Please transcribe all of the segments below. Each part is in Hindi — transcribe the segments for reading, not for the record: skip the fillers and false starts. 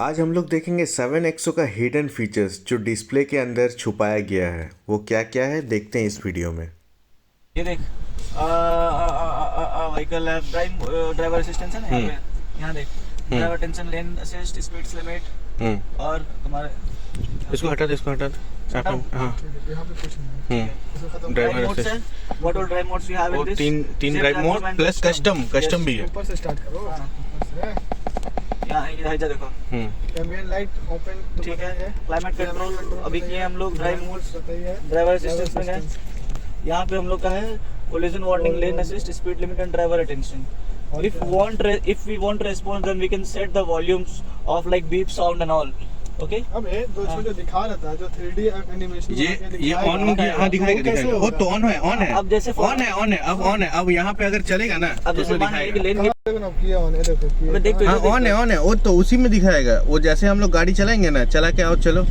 आज हम लोग देखेंगे 7XO का हिडन फीचर्स जो डिस्प्ले के अंदर छुपाया गया है। वो क्या क्या है देखते हैं इस वीडियो में। ये देख व्हीकल ड्राइवर असिस्टेंस है ना यहाँ पे। यहाँ देख ड्राइवर अटेंशन, लेन असिस्ट, स्पीड लिमिट और तुम्हारे इसको हटा दे, इसको हटा दे। हाँ, यहाँ पे कुछ नहीं। ड्राइवर मोड्स है। What all drive modes we have in this? तीन ड्राइव मोड प्लस कस्टम भी है। ऊपर से स्टार्ट करो। यहाँ इधर जा देखो। एम्बिएंट लाइट ओपन तो ठीक है। बताइए। क्लाइमेट कंट्रोल अभी किए हम लोग। ड्राइव मोड्स, बताइए। ड्राइवर असिस्टेंस में गए। यहाँ पे हम लोग का है collision warning, lane assist, speed limit and driver attention. If we want response, then we can set the volumes of like beep sound and all. Okay? अब ये दो जो दिखा रहा था जो 3D एनिमेशन ये ऑन हाँ दिखाएगा। वो तो ऑन है। अब जैसे ऑन है। अब यहाँ पे अगर चलेगा ना अब तो जैसे उसमें मान लीजिए कि दिखाएगा। लेन देखो ना किया ऑन है, देखो किया। अबे देख तो हाँ इधर देख ऑन है। वो तो उसी में दिखाएगा। वो जैसे हम लोग गाड़ी चलाएंगे ना, चला के आओ चलो,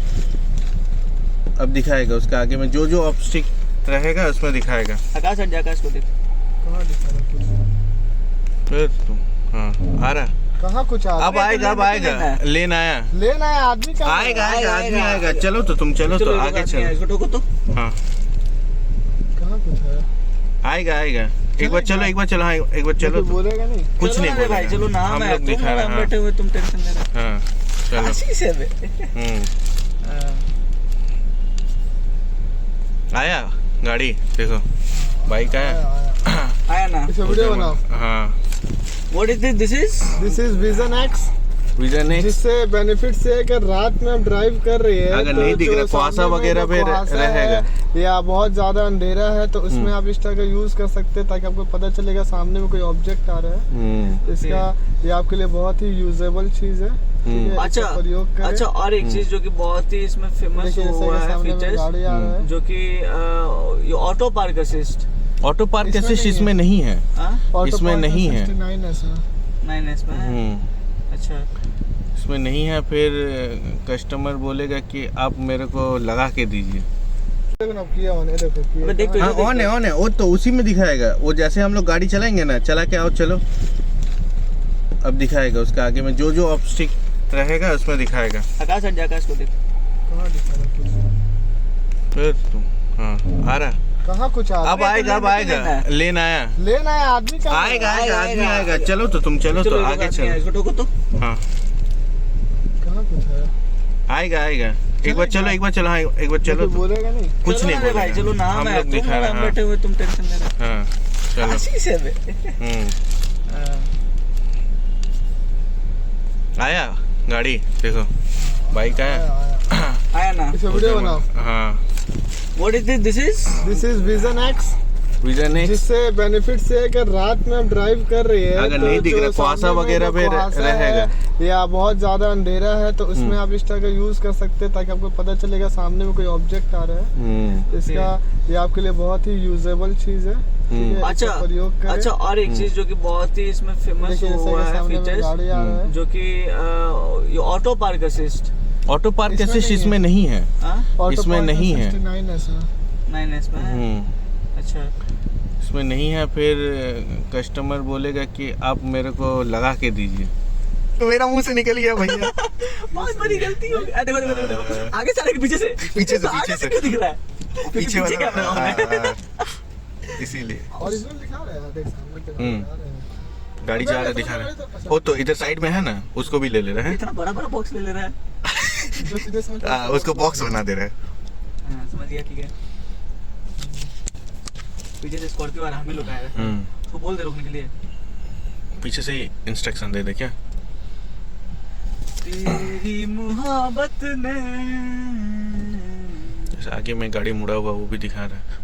अब दिखाएगा उसका आगे में जो ऑब्स्टिक रहेगा उसमें दिखाएगा। आकाश हट जा, आकाश को देख। कहाँ दिखा रहा कुछ? फिर तुम हाँ आ रहा। कहाँ कुछ आ अब आएगा लेन आया आदमी कहाँ आएगा आदमी आएगा। चलो तो तुम चलो तो आगे चलो। इसको ठोको तो। हाँ कहाँ कुछ है? आएगा एक बार चलो हाँ एक बार चलो तो तो बोलेगा नहीं। कुछ चलो नहीं ना रे भाई, बोलेगा। चलो ना। हम मैं लोग तुम दिखा रहे हम हैं। बैठे हुए, तुम टेंशन ले रहे हाँ चलो। हंसी से बे। आया गाड़ी देखो, बाइक आया। आया ना। इसे वीडियो बनाओ। हाँ What is this? This is vision x, vision है। जिससे बेनिफिट से है कि रात में आप ड्राइव कर रही है अगर तो नहीं दिख जो रहा, कुहासा सामने में वगैरह जो भी कुहासा रहेगा। है या बहुत ज्यादा अंधेरा है तो उसमें आप इस तरह का यूज कर सकते हैं ताकि आपको पता चलेगा सामने में कोई ऑब्जेक्ट आ रहा है। इसका ये आपके लिए बहुत ही यूजेबल चीज है। ठीक है, अच्छा इसका प्रयोग करें। अच्छा, और एक चीज जो कि बहुत ही इसमें फेमस देखिए जैसे हुआ कि है सामने में फीचर्स, गाड़ी आ रहा है। जो कि ये auto park assist. Auto park इसमें असिस्ट नहीं इसमें नहीं है। ऑटो इसमें पार्क नहीं है। 69 है इसमें। 9S में है। अच्छा, इसमें नहीं है। फिर कस्टमर बोलेगा कि आप मेरे को लगा के दीजिए। देखो ना किया ऑन है, देखो किया। अबे देख तो हाँ इधर देख। ऑन है। वो तो उसी में दिखाएगा। वो जैसे हम लोग गाड़ी चलाएंगे ना, चला के आओ चलो, अब दिखाएगा उसका आगे में जो ऑब्स्टिक रहेगा उसमें दिखाएगा। आकाश हट जा, आकाश को देख। कहाँ दिखा रहा कुछ? फिर तुम हाँ आ रहा। कहाँ कुछ आ अब आएगा लेन आया आदमी कहाँ आएगा आदमी आएगा। चलो तो तुम चलो तो आगे चलो। इसको ठोको तो। हाँ कहाँ कुछ है? आएगा एक बार चलो हाँ एक बार चलो तो तो बोलेगा नहीं। कुछ चलो नहीं ना रे भाई, चलो बोलेगा। ना। हम मैं लोग तुम दिखा रहे हम हैं। बैठे हुए, तुम टेंशन ले रहे हाँ चलो। हंसी से बे। आया गाड़ी देखो, बाइक आया। आया ना। इसे वीडियो बनाओ। हाँ What is this? This is vision x, vision है। जिससे बेनिफिट से है कि रात में आप ड्राइव कर रही है अगर तो नहीं दिख जो रहा, कुहासा सामने में वगैरह जो भी कुहासा रहेगा। है या बहुत ज्यादा अंधेरा है तो उसमें आप इस तरह का यूज कर सकते हैं ताकि आपको पता चलेगा सामने में कोई ऑब्जेक्ट आ रहा है। इसका ये आपके लिए बहुत ही यूजेबल चीज है। ठीक है, अच्छा इसका प्रयोग करें। अच्छा, और एक चीज जो कि बहुत ही इसमें फेमस देखिए जैसे हुआ कि है सामने में फीचर्स, गाड़ी आ रहा है। जो कि ये auto park assist. Auto park इसमें असिस्ट नहीं इसमें नहीं है। ऑटो इसमें पार्क नहीं है। 69 है इसमें। 9S में है। अच्छा, इसमें नहीं है। फिर कस्टमर बोलेगा कि आप मेरे को लगा के दीजिए। तो मेरा मुंह से निकल गया भैया। बहुत बड़ी गलती हो गई। देखो देखो देखो, आगे चले कि पीछे से? पीछे से, तो आगे पीछे से। क्यों दिख रहा है? पीछे वाला कैमरा ऑन है। इसीलिए ओरिजिनल दिखा रहा है, देख सामने के हम्म। दिखा रहे हैं। गाड़ी जा रहा है, दिखा रहा है। वो तो इधर साइड में है ना, उसको भी ले रहा है। इतना बड़ा बड़ा बॉक्स ले रहा है। जो सीधे समझ उसको बॉक्स बना दे रहा है। हाँ, समझ गया, ठीक है। पीछे से स्कॉर्पियो आ रहा है, हमें लुकाएगा। उसको बोल दे रोकने के लिए। पीछे से ही इंस्ट्रक्शन दे दे क्या। तेरी मुहब्बत ने। जैसे आगे में गाड़ी मुड़ा हुआ वो भी दिखा रहा है।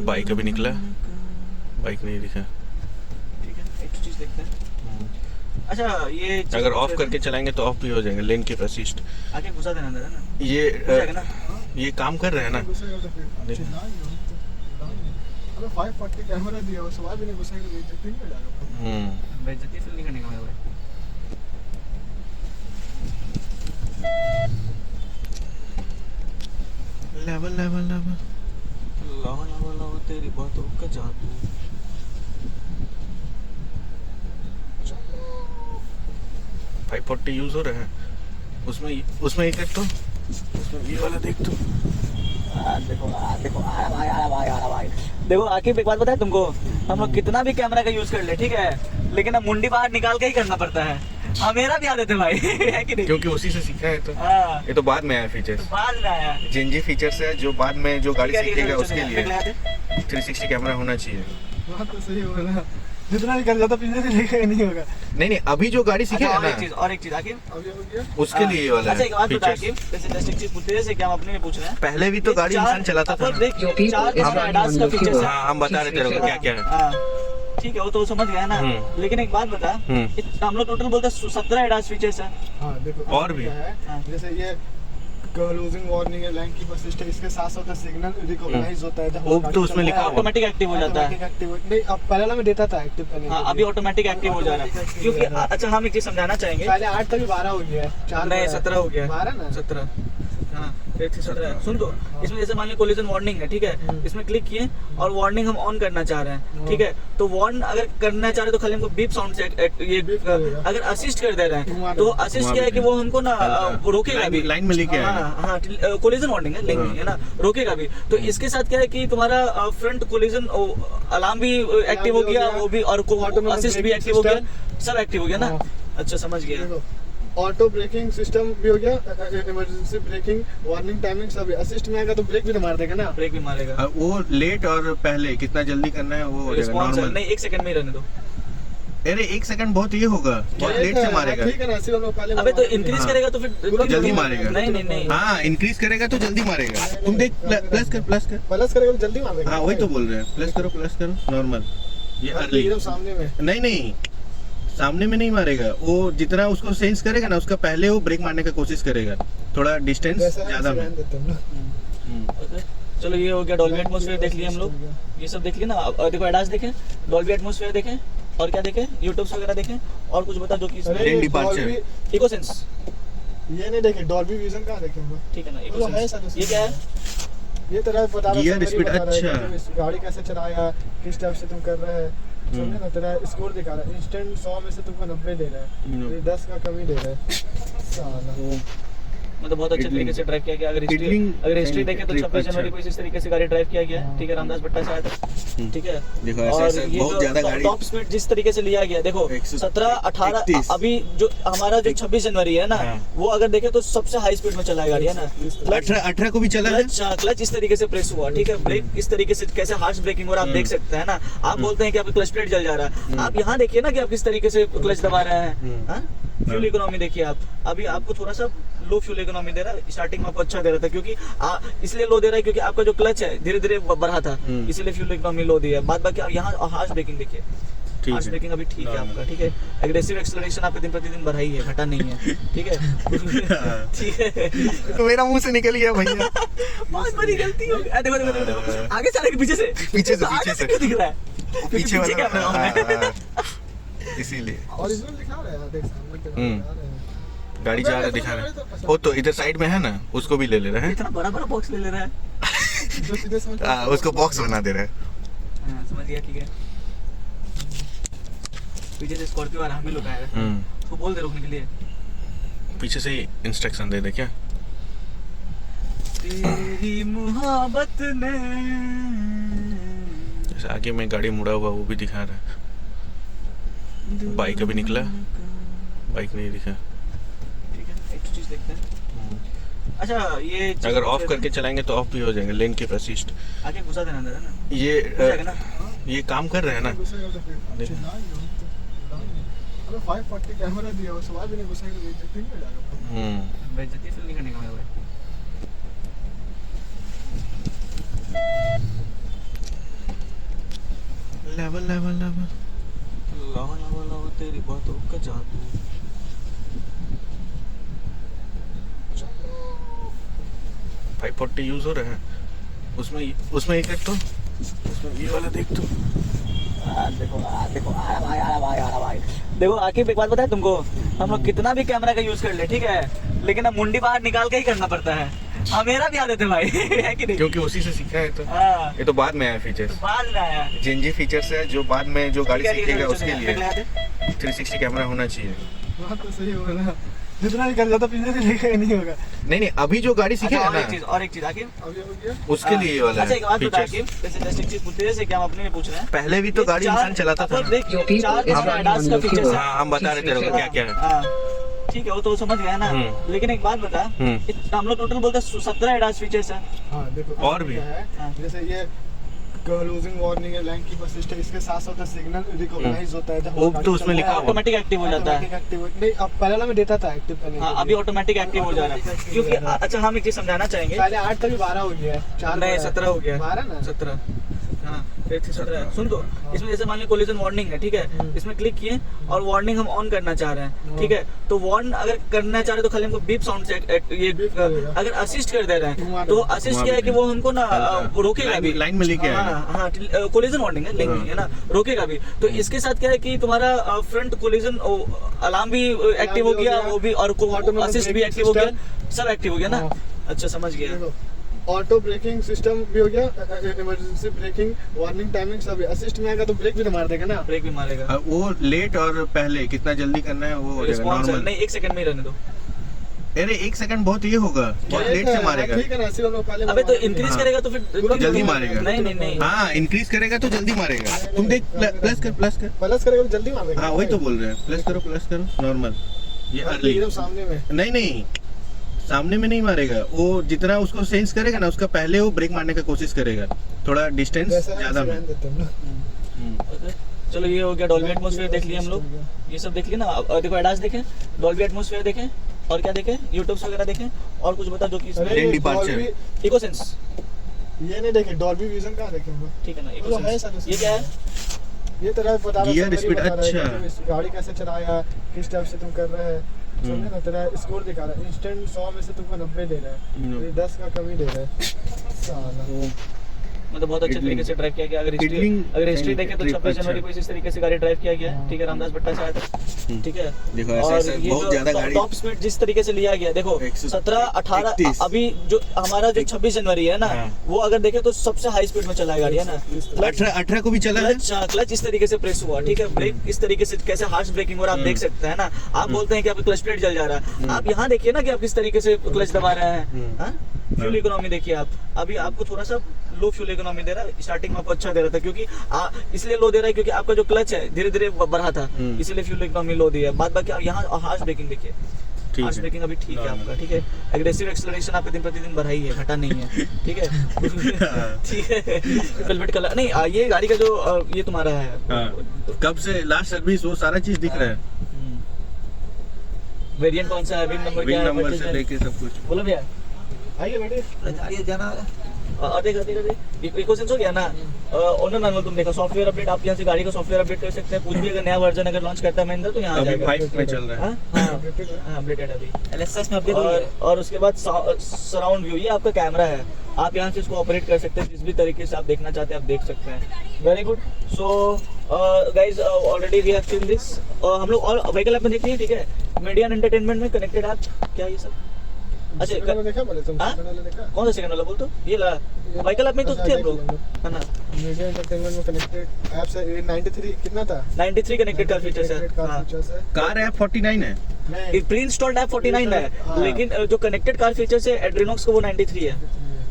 बाइक अभी निकला, बाइक नहीं दिखा। ठीक है, एक चीज देखते हैं। अच्छा, ये चीज़ अगर ऑफ करके चलाएंगे तो ऑफ भी हो जाएगा। लेन के असिस्ट आगे घुसा देना अंदर, है ना? घुस ये जाएगा ना? ये काम कर रहे हैं ना। घुसेगा तो फिर चिल्लाएंगे। अबे 540 कैमरा दिया हो, सवाल भी नहीं घुसेगा तो बेइज्जती नहीं हो जाएगा। बेइज्जती फील नहीं करने का मेरा भाई। Level level level. लावा लावा लावा तेरी बातों का जादू। 540 540 यूज हो रहा है उसमें ये कर तो उसमें ये वाला देख तो देखो आ भाई देखो आखिर एक बात बताए तुमको, हम लोग कितना भी कैमरा का यूज कर ले ठीक है, लेकिन अब मुंडी बाहर निकाल के ही करना पड़ता है। हाँ मेरा भी आदत है भाई है कि नहीं? क्योंकि उसी से सीखा है तो हाँ ये तो बाद में आया फीचर्स, बाद में आया। जिन फीचर्स है जो बाद में जो गाड़ी सीखेगा उसके लिए देख ले 360 कैमरा होना चाहिए। बात तो सही बोला, जितना भी कर जाता पीछे से लेकर नहीं होगा। नहीं अभी जो गाड़ी सीखेगा अच्छा, ना और एक चीज आखिर अभी हो गया उसके लिए ये वाला अच्छा एक बात बता फीचर्स। आखिर, जैसे जस्ट एक चीज पूछते हैं जैसे कि हम अपने लिए पूछ रहे हैं, पहले भी तो गाड़ी इंसान चलाता था ना। देखिए 4 ADAS का फीचर्स है। हाँ, हम बता रहे थे तेरे को क्या क्या है। हाँ, ठीक है वो तो समझ गया ना, लेकिन एक बात बता, हम लोग टोटल बोलते हैं 17 ADAS फीचर्स है। हाँ देखो और भी क्या है, हाँ। जैसे ये क्लोजिंग वार्निंग है, लैंड कीपर सिस्टम, इसके साथ साथ सिग्नल रिकॉग्नाइज होता है जब वो गाड़ी तो उसमें चल लिखा रहा है, हुआ। ऑटोमेटिक एक्टिव हो जाता है। automatic active नहीं, अब पहले मैं देता था एक्टिव करने हाँ के अभी लिए। ऑटोमेटिक एक्टिव हो जा रहा है, क्योंकि अच्छा हम एक चीज समझाना चाहेंगे। पहले 8 था, 12 हो गया है, 4 नहीं 17 हो गया 12 ना 17 हाँ 17 सुन तो, इसमें जैसे मान लो कोलिजन वार्निंग है ठीक है, इसमें क्लिक किए और वार्निंग हम ऑन करना चाह रहे हैं ठीक है, तो वार्न अगर करना चाह रहे हैं तो खाली हमको बीप साउंड से ये अगर असिस्ट कर दे रहे हैं तो असिस्ट क्या है कि वो हमको ना रोकेगा भी, लाइन में लेके आएगा। हाँ कोलिजन वार्निंग है लिंक है ना, रोकेगा भी। तो इसके साथ क्या है कि तुम्हारा फ्रंट कोलिजन अलार्म भी एक्टिव हो गया, वो भी और असिस्ट भी एक्टिव हो गया, सब एक्टिव हो गया ना। अच्छा समझ गया। देखो ऑटो ब्रेकिंग सिस्टम भी हो गया, इमरजेंसी ब्रेकिंग, वार्निंग टाइमिंग सब। असिस्ट में आएगा तो ब्रेक भी तो मार देगा ना, ब्रेक भी मारेगा। वो लेट और पहले कितना जल्दी करना है वो हो जाएगा रिस्पॉन्स नॉर्मल। नहीं 1 सेकंड में ही रहने दो। अरे 1 सेकंड बहुत ये होगा, बहुत लेट से मारेगा। ठीक है ना, सिर्फ हम लोग पहले अबे तो इंक्रीज हाँ। करेगा तो फिर जल्दी मारेगा। नहीं हाँ इंक्रीज करेगा तो जल्दी मारेगा। तुम देख प्लस कर प्लस करेगा तो जल्दी मार देगा। हाँ वही तो बोल रहे हैं, प्लस करो नॉर्मल। ये अर्ली एकदम सामने में नहीं सामने में नहीं मारेगा, वो जितना उसको सेंस करेगा ना उसका पहले वो ब्रेक मारने का कोशिश करेगा, थोड़ा डिस्टेंस वैसे ज्यादा में। देते हैं ना। चलो ये हो गया डॉल्बी एटमॉस्फेयर देख लिया हम लोग, ये सब देख लिया ना। अब देखो एडास देखें, डॉल्बी एटमॉस्फेयर देखें और क्या देखें, यूट्यूब वगैरह देखें और कुछ बता जो कि Lane departure। इको सेंस ये नहीं देखे, डॉल्बी विजन कहाँ देखे हम लोग? ठीक है ना, वो इको है सेंस सर, ये क्या है? ये तेरा बता रहा Gear है, speed, बता रहा है अच्छा। कि इस गाड़ी कैसे चलाया, किस टाइप से तुम कर रहे हैं, समझे ना। तेरा स्कोर दिखा रहा है, इंस्टेंट 100 में से तुमको 90 दे रहा है, ये 10 का कमी दे रहा है साला। मतलब बहुत अच्छे तरीके से ड्राइव किया गया। अगर हिस्ट्री देखें तो 26 जनवरी को इस तरीके से गाड़ी ड्राइव किया गया है ठीक है, रामदास भट्टा से आया था ठीक है। देखो और ऐसे ये बहुत जो ज्यादा गाड़ी टॉप स्पीड जिस तरीके से लिया गया, देखो 17 18 अभी जो हमारा जो 26 जनवरी है ना, वो अगर देखें तो सबसे हाई स्पीड में चला है गाड़ी है ना। 18 को भी चला है। क्लच इस तरीके से प्रेस हुआ ठीक है, ब्रेक इस तरीके से कैसे हार्श ब्रेकिंग हो रहा है आप देख सकते हैं ना। आप बोलते हैं कि आपका क्लच प्लेट जल जा रहा है, आप यहाँ देखिए ना कि आप किस तरीके से क्लच दबा रहे हैं। फ्यूल इकोनॉमी देखिए आप, अभी आपको थोड़ा सा लो फ्यूल इकोनॉमी दे रहा है, स्टार्टिंग में आपको अच्छा दे रहा था क्योंकि इसलिए लो दे रहा है क्योंकि आपका जो क्लच है धीरे धीरे बढ़ा था, इसलिए फ्यूल इकोनॉमी लो दिया। बाद बाकी आप यहाँ हार्श ब्रेकिंग देखिए, हार्श ब्रेकिंग अभी ठीक है आपका ठीक है। एग्रेसिव एक्सेलरेशन आपका दिन प्रतिदिन बढ़ा ही है, घटा नहीं है ठीक है ठीक है। तो मेरा मुंह से निकल गया भैया। बहुत बड़ी गलती हो गई। देखो देखो देखो आगे चले के पीछे से पीछे से क्यों दिख रहा है? पीछे वाला कैमरा ऑन है। इसीलिए ओरिजिनल दिखा रहा है, देख सामने के दिखा रहे हैं। गाड़ी जा रहा है दिखा रहा है। वो तो इधर साइड में है ना, उसको भी ले ले रहा है। इतना बड़ा बड़ा बॉक्स ले रहा है। जो सीधे समझ उसको बॉक्स बना दे रहा है। हाँ, समझ गया ठीक है। पीछे से स्कॉर्पियो आ रहा है, हमें लुकाएगा, उसको बोल दे रोकने के लिए। पीछे से ही इंस्ट्रक्शन दे दे क्या। तेरी मोहब्बत ने जैसे आगे में गाड़ी मुड़ा हुआ वो भी दिखा रहा है। बाइक अभी निकला, बाइक नहीं दिखा। ठीक है, एक चीज देखते हैं। अच्छा ये अगर ऑफ करके चलाएंगे तो ऑफ भी हो जाएगा, लेन कीप असिस्ट। आगे घुसा देना अंदर है ना, ये घुसाएगा ना। ये काम कर रहे हैं ना। घुसेगा तो फिर अबे 540 कैमरा दिया, वो सवाल भी नहीं घुसेगा तो बेइज्जती नहीं हो जाएगा। बेइज्जती फील नहीं करने का मेरा भाई। लेवल लेवल लेवल लावा लावा लावा तेरी बातों का जादू। 540 यूज हो रहा है उसमें ये कर तो उसमें ये वाला देख तो। देखो आ भाई देखो आखिर एक बात बताए तुमको, हम लोग कितना भी कैमरा का यूज कर ले ठीक है, लेकिन अब मुंडी बाहर निकाल के ही करना पड़ता है। हाँ मेरा भी आदत है भाई है कि नहीं? क्योंकि उसी से सीखा है तो हाँ ये तो बाद में आया फीचर्स, बाद में आया। जिन फीचर्स है जो बाद में जो गाड़ी सीखेगा उसके लिए देख ले 360 कैमरा होना चाहिए। बात तो सही होगा ना, जितना भी कर जाता पीछे से लेकर नहीं होगा। नहीं अभी जो गाड़ी सीखे अच्छा, है और एक चीज आकिब, अभी हो गया। उसके लिए ये वाला अच्छा एक बात बता फीचर्स। आकिब, जैसे जस्ट एक चीज पूछते हैं, जैसे कि हम अपने में पूछ रहे हैं, पहले भी तो ये गाड़ी चार- इंसान चलाता था अपन ना। देख, चार ADAS का फीचर्स है। हाँ हम बता रहे थे क्या क्या है। हाँ, ठीक है वो तो समझ गया ना, लेकिन एक बात बता, हम लोग टोटल बोलते हैं 17 ADAS फीचर्स है। हाँ देखो और भी क्या है, हाँ। जैसे ये लूजिंग वार्निंग है, लैंड कीपर असिस्ट है, इसके साथ साथ सिग्नल रिकॉग्नाइज होता है जब वो गाड़ी तो उसमें चल लिखा रहा है, हुआ। ऑटोमेटिक एक्टिव हो जाता है। automatic active- नहीं अब पहले मैं देता था एक्टिव करने हाँ के अभी लिए। ऑटोमेटिक एक्टिव हो जा रहा है, क्योंकि अच्छा हम एक चीज समझाना चाहेंगे। पहले 8 था, अभी 12 हो गया है, 4 नहीं 17 हो गया, 12 ना 17। हाँ फिर 17 सुन तो, इसमें जैसे मान लो कोलिजन वार्निंग है, ठीक है, इसमें क्लिक किए और वार्निंग हम ऑन करना चाह रहे हैं, ठीक है, तो वार्न अगर करना चाह रहे तो खाली हमको बीप साउंड से ये अगर असिस्ट कर दे रहे हैं तो असिस्ट क्या है कि वो हमको ना रोकेगा भी, लाइन में लेके आएगा। हाँ कोलिजन वार्निंग है, लिंक है ना, रोकेगा भी। तो इसके साथ क्या है कि तुम्हारा फ्रंट कोलिजन अलार्म भी एक्टिव हो गया, वो भी, और असिस्ट भी एक्टिव हो गया, सब एक्टिव हो गया ना। अच्छा समझ गया। देखो ऑटो ब्रेकिंग सिस्टम भी हो गया, इमरजेंसी ब्रेकिंग, वार्निंग टाइमिंग सब। असिस्ट में आएगा तो ब्रेक भी तो मार देगा ना। ब्रेक भी मारेगा, वो लेट और पहले कितना जल्दी करना है वो हो जाएगा रिस्पॉन्स नॉर्मल। नहीं 1 सेकंड में ही रहने दो। अरे 1 सेकंड बहुत ये होगा, बहुत लेट से मारेगा। ठीक है ना, ऐसे हम लोग पहले अबे तो इंक्रीज हाँ। करेगा तो फिर जल्दी मारेगा। नहीं नहीं नहीं, हाँ इंक्रीज करेगा तो जल्दी मारेगा। तुम देख प्लस कर प्लस करेगा तो जल्दी मार देगा। हाँ वही तो बोल रहे हैं, प्लस करो नॉर्मल। ये अर्ली एकदम सामने में। नहीं सामने में नहीं मारेगा, वो जितना उसको सेंस करेगा ना उसका पहले वो ब्रेक मारने का कोशिश करेगा, थोड़ा डिस्टेंस वैसे ज्यादा में। रहने देते हैं ना। चलो ये हो गया डॉल्बी एटमॉस्फेयर देख लिया हम लोग, ये सब देख लिया ना। अब देखो एडास देखें, डॉल्बी एटमॉस्फेयर देखें, और क्या देखें, यूट्यूब वगैरह देखें, और कुछ बता जो कि अरे Lane departure। Dolby- eco sense, ये नहीं देखे, डॉल्बी विजन कहाँ देखे हम लोग? ठीक है ना, वो इको है सेंस। सर, ये क्या है? ये तेरा बता रहा Gear summary speed, बता रहा है अच्छा। कि तुम गाड़ी कैसे चलाया, किस टाइप से तुम कर रहे हैं, समझे ना। तेरा स्कोर दिखा रहा है, इंस्टेंट 100 में से तुमको 90 दे रहा है, ये 10 का कमी दे रहा है साला। मतलब बहुत अच्छे तरीके से ड्राइव किया गया। अगर हिस्ट्री देखें तो 26 जनवरी को इस तरीके से गाड़ी ड्राइव किया गया है, ठीक है, रामदास भट्टा से आया था, ठीक है। देखो और ऐसे ये बहुत जो ज्यादा गाड़ी। टॉप स्पीड जिस तरीके से लिया गया, देखो 17, 18 अभी जो हमारा जो 26 जनवरी है ना, हाँ। वो अगर देखें तो सबसे हाई स्पीड में चला है गाड़ी, है ना। 18 को भी चला है। क्लच इस तरीके से प्रेस हुआ, ठीक है, ब्रेक इस तरीके से कैसे हार्श ब्रेकिंग हो रहा है, आप देख सकते हैं ना। आप बोलते हैं कि आपका क्लच प्लेट जल जा रहा है, आप यहाँ देखिए ना कि आप किस तरीके से क्लच दबा रहे हैं। फ्यूल इकोनॉमी देखिए आप, अभी आपको थोड़ा सा लो फ्यूल इकोनॉमी दे रहा है, स्टार्टिंग में आपको अच्छा दे रहा था, क्योंकि इसलिए लो दे रहा है क्योंकि आपका जो क्लच है धीरे धीरे बढ़ा था, इसलिए फ्यूल इकोनॉमी लो दिया। बाद बाकी आप यहाँ हार्श ब्रेकिंग देखिए, ठीक हार्श है। ब्रेकिंग अभी ठीक है आपका, ठीक है। एग्रेसिव एक्सेलरेशन आपका दिन प्रतिदिन बढ़ा ही है, घटा नहीं है, ठीक है। ठीक है, वेलवेट कलर नहीं, ये गाड़ी का जो ये तुम्हारा है, हाँ। कब से लास्ट सर्विस वो सारा चीज दिख रहा है, वेरिएंट कौन सा है, विन नंबर क्या विंग है, नंबर से पेट्रोल लेके सब कुछ। बोलो भैया। आइए बैठिए। आइए जाना, और देख इको सेंस हो गया ना। ओनर मैनुअल तुम देखो, सॉफ्टवेयर अपडेट, आप यहाँ से गाड़ी का सॉफ्टवेयर अपडेट कर सकते हैं। कुछ भी अगर नया वर्जन अगर लॉन्च करता है महिंद्रा तो यहाँ आ अभी जाएगा। 5 में चल रहा है। हाँ अपडेटेड अभी एलएसएस में अपडेट। और उसके बाद सराउंड व्यू, ये आपका कैमरा है, आप यहाँ से इसको ऑपरेट कर सकते हैं, जिस भी तरीके से आप देखना चाहते हैं आप देख सकते हैं। Very good. So guys already we have seen this. हम लोग और व्हीकल ऐप में देख लिए, ठीक है। मीडिया एंड एंटरटेनमेंट में कनेक्टेड ऐप क्या है ये सब? अच्छा मैंने देखा, बोले तुम हाँ? मैंने देखा। कौन सा सेकंड वाला बोल तो ये ला व्हीकल ऐप में तो थे हम लोग, है ना। मीडिया एंटरटेनमेंट में कनेक्टेड ऐप से ये 93 कितना था? 93 कनेक्टेड कार फीचर्स है। कार हाँ। फीचर्स है। कार ऐप 49 है। नहीं, प्री इंस्टॉल्ड ऐप 49 है, हाँ। लेकिन जो कनेक्टेड कार फीचर्स है एड्रीनॉक्स का वो 93 है,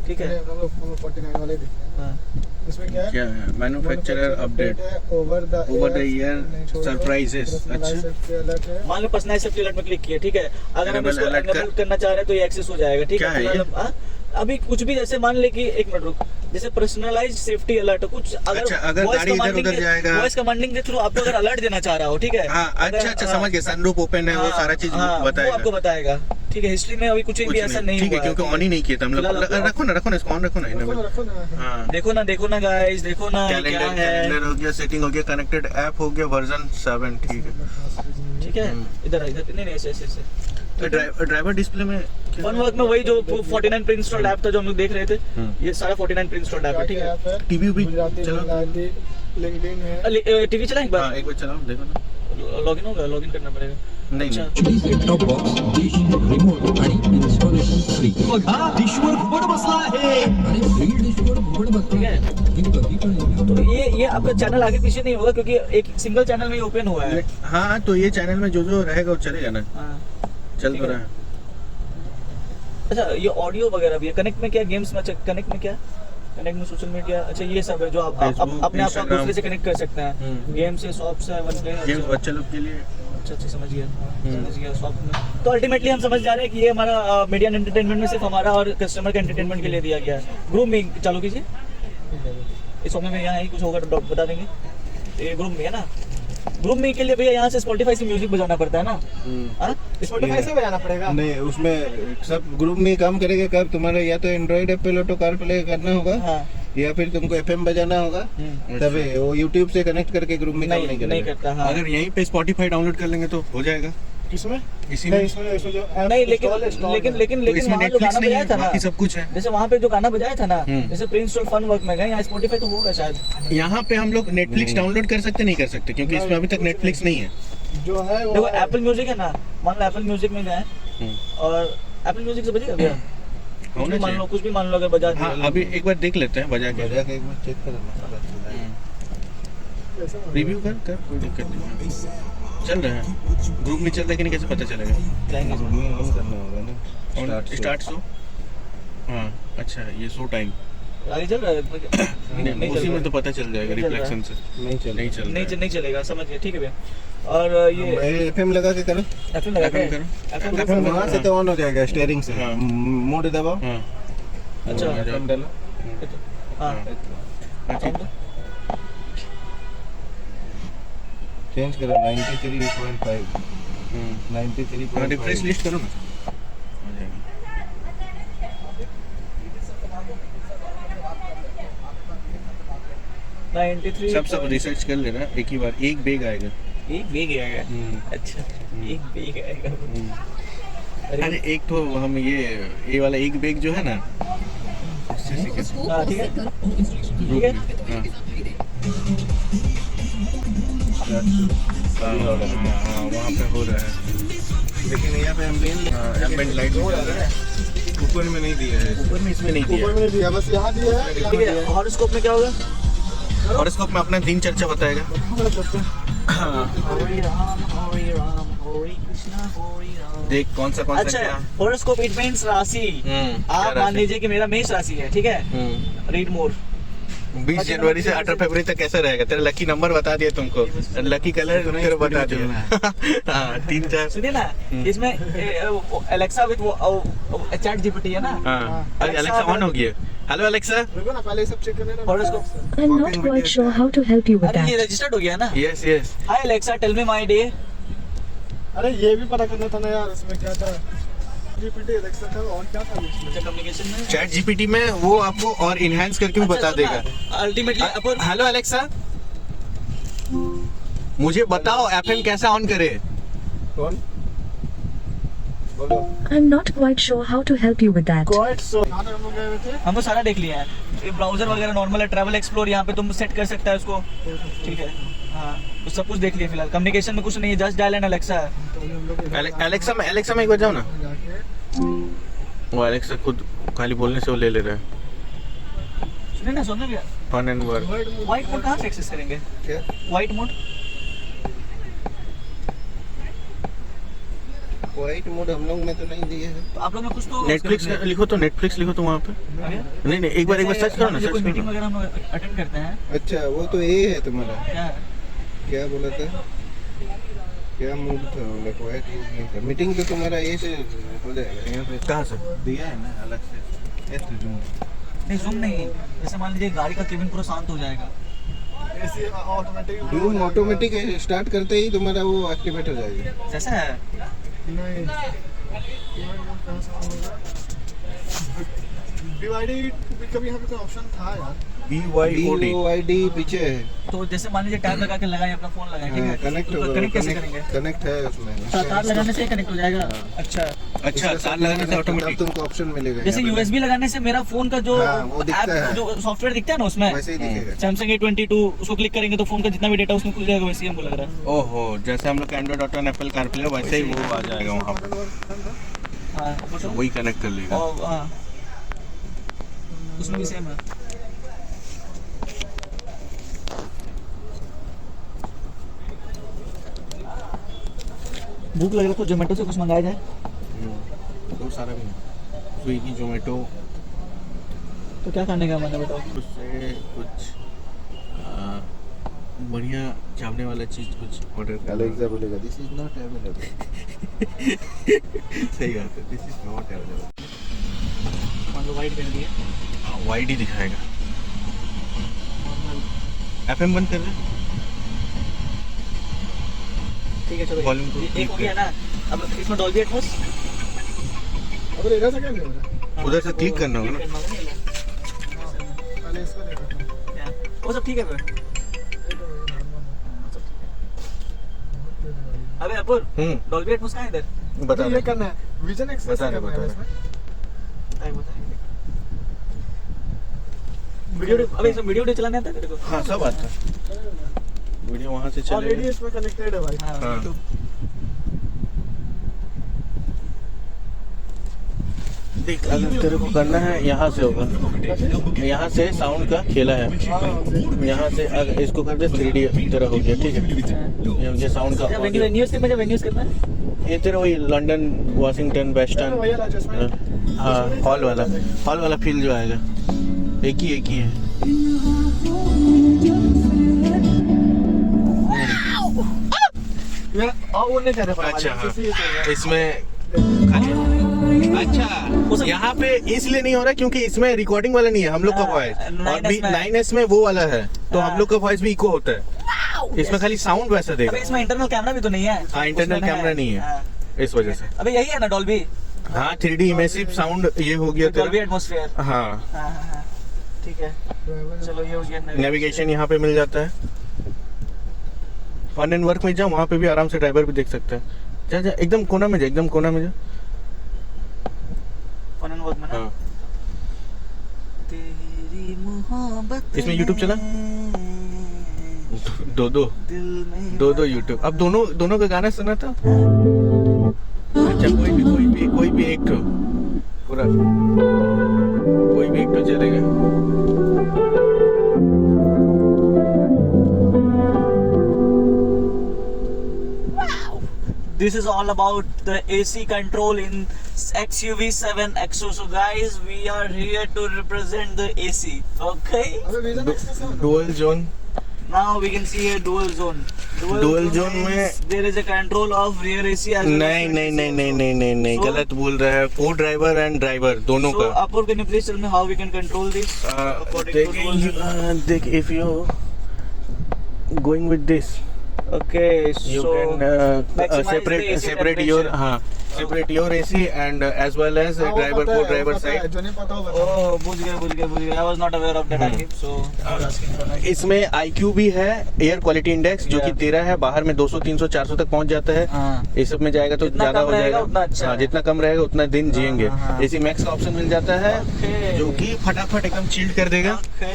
ठीक है। हम लोग 49 वाले देखे हैं। हाँ। इसमें क्या है? क्या है? Manufacturer update, over the year surprises. अच्छा, मान लो पर्सनलाइज सेफ्टी अलर्ट में क्लिक किया, ठीक है। अगर हम Enable इसको alert एनेबल करना चाह रहे हैं तो ये एक्सेस हो जाएगा, ठीक क्या है। है ये? हाँ? अभी कुछ भी जैसे मान ले कि एक मिनट रुक, जैसे पर्सनलाइज सेफ्टी अलर्ट कुछ अच्छा, अगर voice गाड़ी इधर commanding उधर के- जाएगा। voice commanding के थ्रू आपको अगर अलर्ट देना चाह रहा हो, ठीक है। हाँ अच्छा अच्छा, समझ गया। सनरूफ ओपन है, वो सारा चीज वो आपको बताएगा। बताएगा, ठीक है। हिस्ट्री में अभी कुछ भी ऐसा नहीं ठीक है, हुआ क्योंकि ऑन ही नहीं किया था हम लोग। फिलहाल आपको- रखो ना इसको ऑन रखो ना। रखो ना। हाँ, देखो ना गाइस, देखो ना क्या कैलेंडर है, हो गया, सेटिंग हो गया, कनेक्टेड ऐप हो गया, वर्जन 7, ठीक है। ठीक है। इधर नहीं ऐसे ऐसे ड्राइवर डिस्प्ले में फन वर्क में वही जो 49 प्री इंस्टॉल्ड ऐप था जो हम लोग देख रहे थे, ये सारा 49 प्री इंस्टॉल्ड ऐप है, ठीक है। टीवी भी गुजराती, चलो। बंगाली, लिंक्डइन है। टीवी चला एक हाँ बार, एक बार चलाओ, देखो ना। लॉगिन होगा, लॉगिन करना पड़ेगा। नहीं अच्छा। नहीं, set top box, dish, remote आणि इन्स्टॉलेशन फ्री. बघा डिशवर घुबड बसला आहे आणि फ्री डिशवर घुबड बसला ठीक आहे. है। हे कधी कळेल? तो ये ये आपका चैनल आगे पीछे नहीं होगा क्योंकि एक सिंगल चैनल में ही ओपन हुआ है। हाँ तो ये चैनल में जो जो रहेगा वो चलेगा ना, हाँ। चल ठीक तो है। रहा है। अच्छा ये ऑडियो वगैरह भी है, कनेक्ट में क्या गेम्स में, कनेक्ट में क्या, कनेक्ट में सोशल मीडिया, अच्छा ये सब है जो आप Facebook, अपने आप को Instagram। दूसरे से कनेक्ट कर सकते हैं। गेम से, शॉप से, वन प्ले, गेम्स बच्चे लोग के लिए। अच्छा समझ गया शॉप में। तो अल्टीमेटली हम समझ जा रहे हैं कि ये हमारा मीडिया एंटरटेनमेंट में सिर्फ हमारा और कस्टमर के एंटरटेनमेंट के लिए दिया गया है। ग्रुप में चालू कीजिए, इस समय में यहाँ ही कुछ होगा तो बता देंगे। ये ग्रुप में है ना, ग्रुप में के लिए भैया यहाँ से स्पॉटिफाई से म्यूजिक बजाना पड़ता है ना, हाँ स्पॉटिफाई से बजाना पड़ेगा। नहीं उसमें सब ग्रुप में काम करेगा। कब तुम्हारा या तो Android Apple auto car play करना होगा हाँ। या फिर तुमको एफएम बजाना होगा, तभी वो यूट्यूब से कनेक्ट करके ग्रुप में काम नहीं नहीं करेगा। करता हाँ। अगर यहीं पे स्पॉटिफाई डाउनलोड कर लेंगे तो हो जाएगा इसमें इसी नहीं, में। इसमें जो नहीं लेकिन install लेकिन तो इसमें वहाँ जो नेटफ्लिक्स गाना नहीं बजाया है, था ना, बाकी सब कुछ है। जैसे वहाँ पे जो गाना बजाया था ना, हम्म। जैसे प्रिंस फन वर्क में गए, यहाँ स्पॉटिफाई तो होगा शायद। यहाँ पे हम लोग नेटफ्लिक्स डाउनलोड कर सकते नहीं कर सकते, क्योंकि इसमें अभी तक नेटफ्लिक्स नहीं है। जो है वो देखो एप्पल म्यूजिक है ना, मान लो एप्पल म्यूजिक में गए और एप्पल म्यूजिक से बजेगा भैया, कुछ भी मान लो, कुछ भी मान लो अगर बजा दिया। हाँ अभी एक बार देख लेते हैं बजा के, बजा के एक बार चेक करना। रिव्यू कर कोई दिक्कत नहीं। चल रहा है ग्रुप में, चल रहा है कि नहीं कैसे पता चलेगा? जाएंगे ग्रुप में ऑन करना होगा ना, स्टार्ट शो। हाँ अच्छा ये शो टाइम आगे चल रहा है नहीं, उसी में तो पता चल जाएगा नहीं चल रहा है। रिफ्लेक्शन से। नहीं चल नहीं चल रहा है। नहीं चलेगा, समझ गए, ठीक है भैया। और ये एफएम लगा के करो। एप्पल लगा के FM करो। एप्पल वहाँ से तो ऑन हो जाएगा स्टीयरिंग से। हाँ। मोड दबाओ, हाँ अच्छा एफएम डालो। हाँ ठीक। चेंज करो 93.5 93.5 रिफ्रेश लिस्ट करो ना, हो जाएगा। सब रिसर्च कर लेना एक ही बार, एक बेग आएगा। एक बेग आएगा, अच्छा एक बेग आएगा। अरे एक तो हम ये वाला एक बेग जो है ना, उससे सीखे। हाँ ठीक है ठीक है। हाँ। हाँ, वहाँ पे हो रहा है, लेकिन यहाँ पे एम्बिएंट लाइट हो रहा है। ऊपर में नहीं दिया है। ऊपर में इसमें नहीं ऊपर दिया। में नहीं दिया, बस यहाँ दिया है। ठीक है, हॉरोस्कोप में क्या होगा? हॉरोस्कोप में अपना दिन चर्चा बताएगा। हरि राम हरि कृष्णा हरि राम। देख कौन सा अच्छा क्या। हॉरोस्कोप इट मींस राशि। आप मान लीजिए कि मेरा मेष राशि है, ठीक है, रीड मोर। 20 जनवरी से 18 फरवरी तक कैसा रहेगा? तेरा लकी नंबर बता दिया तुमको, लकी कलर तेरे बता दिया। हाँ 3-4। सुनिए ना, इसमें एलेक्सा विद चैट जीपीटी है ना। हाँ अरे अलेक्सा ऑन हो गया। Hello Alexa. रुको ना, पहले ये सब चेक करने ना। Horoscope, I'm not quite sure how to help you with अरे ये that. रजिस्टर्ड हो गया ना। Yes yes. Hi Alexa tell me my day. अरे ये भी पता करना था ना यार, इसमें क्या था, जीपीटी एलेक्सा था और क्या था इसमें। कम्युनिकेशन में चैट जीपीटी में वो आपको और इनहेंस करके भी बता देगा। अल्टीमेटली अपन हेलो अलेक्सा, मुझे बताओ एफएम कैसा ऑन करे? कौन बोलो? I'm not quite sure how to help you with that. Quite so यहाँ तक हम लोग गए हुए थे। हमको सारा देख लिया है, ये ब्राउजर वगैरह नॉर्मल है, ट्रैवल एक्सप्लोर यहाँ पे तुम सेट कर सकता है उसको, ठीक है। हाँ तो सब कुछ देख लिया फिलहाल, कम्युनिकेशन में कुछ नहीं है, जस्ट डायल एंड एलेक्सा है। एलेक्सा में एक बार जाओ ना। जाके वो एलेक्सा खुद खाली बोलने से वो ले रहा है। सुनिए ना, सुन भैया, fun and work. White mode कहाँ से एक्सेस करेंगे? क्या व्हाइट मोड वाइट मोड हम लोग में तो नहीं दिए है। तो आप लोग ने कुछ तो नेटफ्लिक्स लिखो तो, नेटफ्लिक्स लिखो तो वहाँ पे। अरे, नहीं एक बार सर्च करो ना, जैसे कोई सर्च मीटिंग करो। वगैरह हम लोग अटेंड करते हैं, अच्छा वो तो ये है तुम्हारा। क्या है? क्या बोला था, क्या मूड था? वाइट यूज नहीं था। मीटिंग तो तुम्हारा ये से हो जाएगा। यहाँ पे कहाँ से? दिया है ना अलग से। ऐसे जूम नहीं जूम नहीं, जैसे मान लीजिए गाड़ी का केबिन पूरा शांत हो जाएगा। ऐसे ऑटोमेटिक जूम ऑटोमेटिक स्टार्ट करते ही तुम्हारा वो एक्टिवेट हो जाएगा। जैसा है नहीं डिवाइडेड, कभी यहाँ पे कोई ऑप्शन था यार। BYOD। BYOD पीछे है। तो जैसे मान लीजिए टैब लगा के लगाए, अपना फोन लगाए, ठीक है, कनेक्ट तो होगा। कनेक्ट कैसे करेंगे? कनेक्ट है उसमें। तार लगाने से कनेक्ट हो जाएगा। अच्छा, अच्छा तार लगाने से तब ऑटोमेटिक। तुमको ऑप्शन मिलेगा। जैसे यहाँ पे। USB लगाने से मेरा फोन का जो हाँ, वो दिखता ऐप है। जो सॉफ्टवेयर दिखता है ना उसमें, वैसे ही दिखेगा। Samsung A22 उसको क्लिक करेंगे तो फोन का जितना भी डेटा उसमें खुल जाएगा, वैसे ही हमको लग रहा है। ओहो, जैसे हम लोग Android auto and Apple CarPlay वैसे ही वो आ जाएगा वहाँ पे, हाँ तो वही कनेक्ट कर लेगा। और हाँ उसमें भी सेम है। भूख लग रहा है तो जोमेटो से कुछ मंगाया जाए। तो सारा भी स्विगी जोमेटो तो क्या खाने का मन है बताओ। उससे कुछ बढ़िया चावने वाला चीज कुछ ऑर्डर कर अलेक्सा बोलेगा दिस इज नॉट अवेलेबल। सही बात है, दिस इज नॉट अवेलेबल। मान लो वाइट कर दिया। वाइड ही दिखाएगा। एफएम बंद कर दे। ठीक है चलो Volume को एक हो गया ना। अब इसमें डॉल्बी एटमॉस अब इधर से क्या नहीं हो रहा उधर से क्लिक करना होगा ना। पहले इसको देखो वो सब ठीक है फिर। अबे अपुर डॉल्बी एटमॉस कहाँ है इधर? बता ये दे। करना है विजन एक्सेस बता रहे, करना है बता रहे। इसमें वीडियो अबे इसमें वीडियो चलाने आता है तेरे को? हाँ सब आता है। वीडियो वहाँ से ऑलरेडी चलेगा। इसमें कनेक्टेड है भाई। हाँ। YouTube। देख अगर तेरे को करना है यहाँ से होगा। यहाँ से साउंड का खेला है। यहाँ से अगर इसको कर दे 3D तेरा हो गया, ठीक है। ये मुझे साउंड का वेन्यूज कितना है? वेन्यूज कितना है? ये तेरा वही लंदन वाशिंगटन वेस्टर्न। वही वाला जिसमें हाँ हॉल वाला फील जो आएगा एक ही है। ये वो नहीं कर रहे अच्छा हाँ। इसी से हो गया। इसमें अच्छा यहाँ पे इसलिए नहीं हो रहा क्योंकि इसमें रिकॉर्डिंग वाला नहीं है हम लोग का वॉइस, और 9S में। 9S में वो वाला है तो हम लोग का वॉइस भी इको होता है। इसमें खाली साउंड वैसा अबे देगा। इसमें इंटरनल कैमरा भी तो नहीं है। हाँ इंटरनल उसमें कैमरा नहीं है हाँ। इस वजह से। अबे यही है ना डॉल्बी? हाँ 3D इमेसिव साउंड ये हो गया डॉल्बी तेरा। एटमॉस्फेयर। हाँ हाँ ठीक है चलो ये हो गया नेविगेशन यहाँ पे मिल जाता है। फन एंड वर्क में जा, वहाँ पे भी आराम से ड्राइवर भी देख सकते हैं। जा जा एकदम कोना में जा, एकदम कोना में जा। फन एंड वर्क में ना। हाँ तेरी मोहब्बत इसमें YouTube चला? दो दिल में दो यूट्यूब। अब दोनों का गाना सुना था। अच्छा कोई भी एक ठो पूरा कोई भी एक ठो चलेगा। This is all about the AC control in XUV7 XO. So guys, we are here to represent the AC. Okay. अबे विजन एक्सेस है dual zone. Now we can see a dual zone. Dual zone means में- there is a control of rear AC as well as नहीं front AC also. नहीं So- गलत बोल रहा है। को ड्राइवर एंड ड्राइवर दोनों So का। Apur, can you please tell me how we can control this? according to dual zone? देख if you going with this Okay, you so can maximize the AC separate your temperature. हाँ separate your AC and as well as हाँ, वो driver पता को है, driver वो पता है, side। जो नहीं पता वो बता। Oh, बुझ गया. I was not aware of that Akib, so I was asking for that. इसमें IQ भी है, एयर क्वालिटी इंडेक्स जो कि Yeah. 13 है, बाहर में 200 300 400 तक पहुंच जाता है। हाँ. इस सब में जाएगा तो जितना ज्यादा कम हो रहेगा जाएगा। उतना अच्छा हाँ है। जितना कम रहेगा उतना दिन जिएंगे। हाँ. AC मैक्स का ऑप्शन मिल जाता है Okay. जो कि फटाफट एकदम चिल्ड कर देगा। Okay.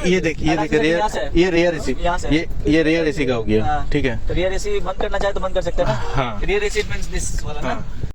ये देख यहाँ से? ये रेयर एसी यहाँ से? ये रेयर एसी का हो गया, हाँ. ठीक है। तो रियर एसी बंद करना चाहे तो बंद कर सकते हैं ना? हाँ। रियर एसी मींस दिस वाला ना? हाँ